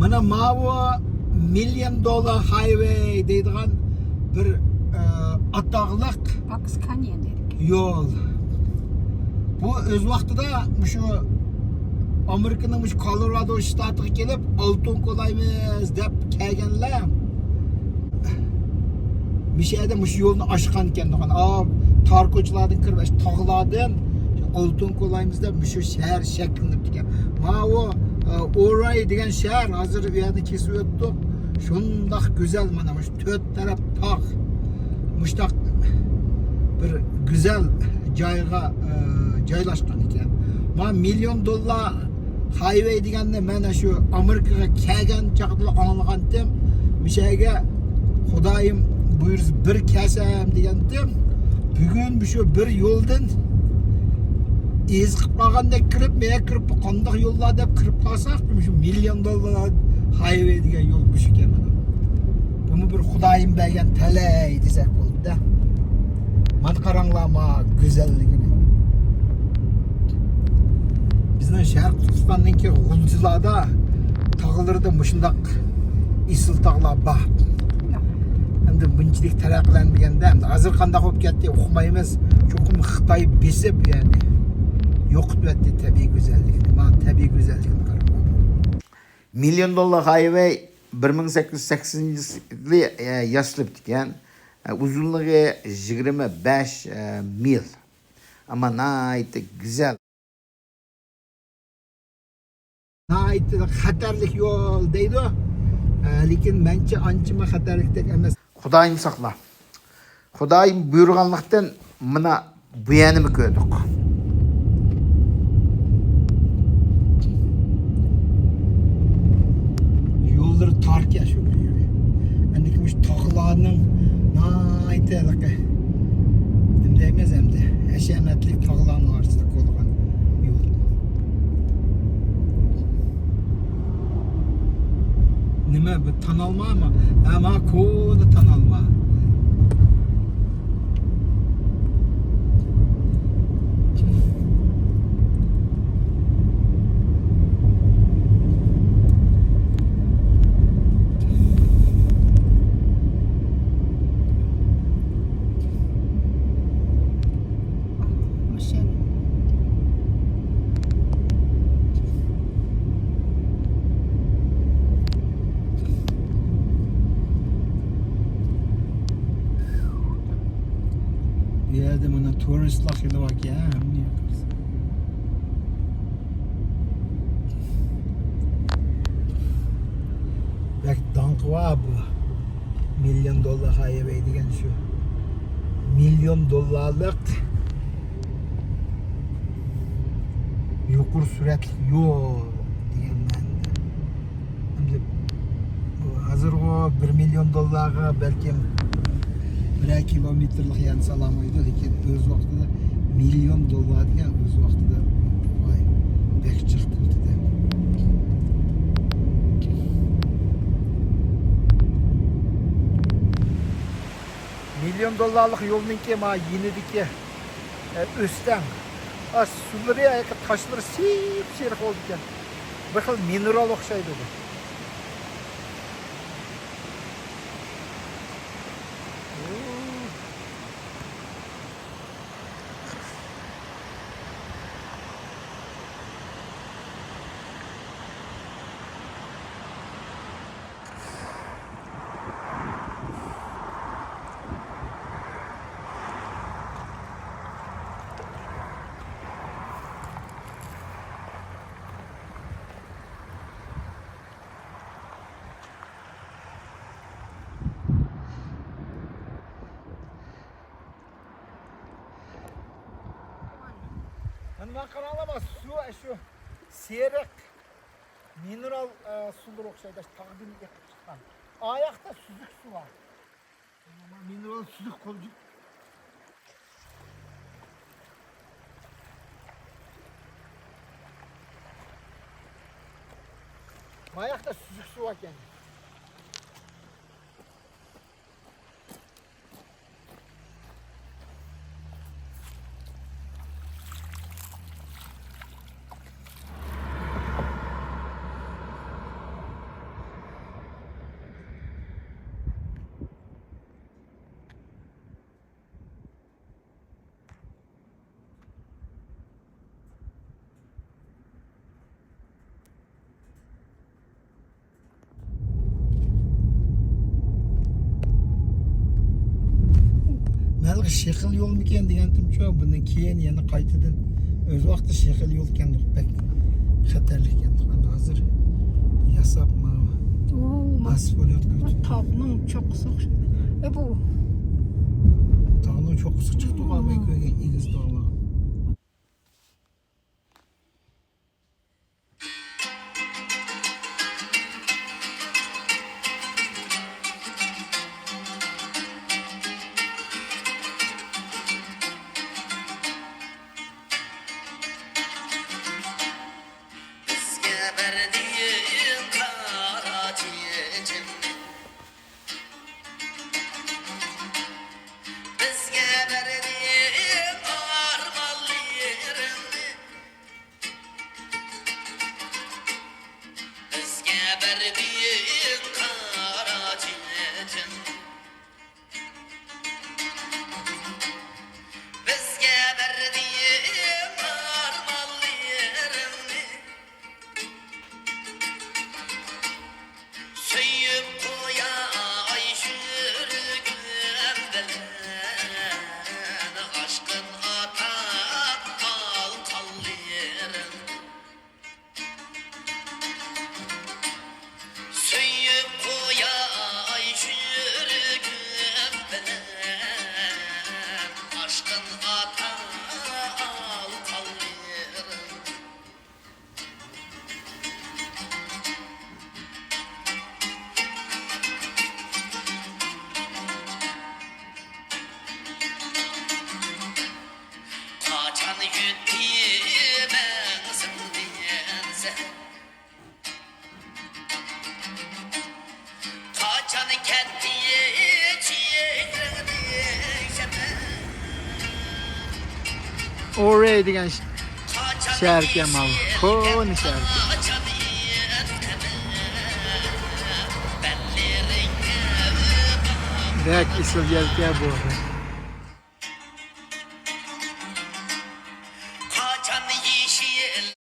Mana mavu $1 million highway deydigan bir atağlıq Box Canyon dedik. yol. Bu öz vaqtida şu Amerika'nın Colorado ştatıga kelib oltin qo'laymiz deb kelganlar. Mishada mush yo'lni oshgan ekan degan. Tor ko'chalardan kirib, tog'lardan oltin qo'laymiz deb shu shahar shakllanib ekan. Mana bu Oray degan shahar hozir bu yerda kesib o'tdik. Shundoq go'zal mana shu to'rt taraf tog'. Mushtaq bir güzel joyga joylashgan ekan. Mana $1 million highway deganda mana shu Amerikaga kelgan chaqda anglagandim. Mishaga Xudoyim buyursa bir kelsam degandim. Bugun shu bir yo'ldan ezqib qolgandek kirib, men kirib qanday yo'llar deb kirib qolsak, shu $1 million highway degan yo'l bu ekan mana. Buni bir Xudoyim bergan talay desak bo'ldi-da. Mana qaranglar mana go'zalligini. Bizning Sharq Turkistondagi G'uljilarda tog'larda mushundaq isil tog'lar bor. Endi bunchalik taraqqiylanmaganda, hozir qanday bo'lib ketdi uqmaymiz. Cho'qim Xitoy besib, ya'ni yo'qotdi tabiiy go'zallikni. Mana tabiiy go'zallikni qarang. $1 million highway 1880-yilda yasalib ekan. Uzunluğu 25 mil. Ama nayt güzel. Nayt xatarlik yo'l deydi. Lekin mencha ancha xatarlikdek emas. Xudoyim saqla. Xudoyim buyurganlikdan mana bu yanimi ko'rdik. Yo'llar tark shu. Endi mush tog'larning aytaylik. Demeyemez hem de. Eşemetlik tağlan varsızlık olan yol. Nime bu tanalma mı? Ama konu tanalma. Bir yerde bana turistler ile bak ya. Bak dank var bu. $1 million highway degen şu. $1 million yuqur süratli yol degan ma'noda. Endi hozir o $1 million balkim 1 kilometrlik yani salamaydı, lekin öz vaqtida $1 million degan öz vaqtida voy bek chiqdi. $1 million yo'lninki ma yenidiki o'stan suları taşları sip-siyriq oldu ekan. Bir xil mineral o'xshaydi bu. Ben kanalama şu seyrek mineral sular okşaydı. Takdim yapıp çıkan. Ayakta süzük su var. Mineral süzük kolcu. Ayakta süzük su var yani. Halbuki şekil yol miken degandim-ku, bundan keyin yana qaytadan öz vaqtida şekil yol ekandik, pek xatarli ekandik. Endi hozir yasab mana asfalt ko'tarib. Tağının çok sık. Bu Tağның çok sık çıktı qalmay koygan egiz dağlar. Bizge berdiğin kara çiçeğim, bizge berdiğin armalı yerim, bizge berdiğin kara çiçeğim, bizge berdiğin armalı yerim. Söyüp koyay sürgün belen, aşkın ata al kallerim. Söyüp koyay sürgün belen, aşkın ata al kallerim. Kaçan yüttiğimizin diyense, kaçan kettiği çiğredi şepe, Oraya degan kaçan şehir kemal. Koni şehir. kaçan yetkeme, bellerin Bek isil yerke bu.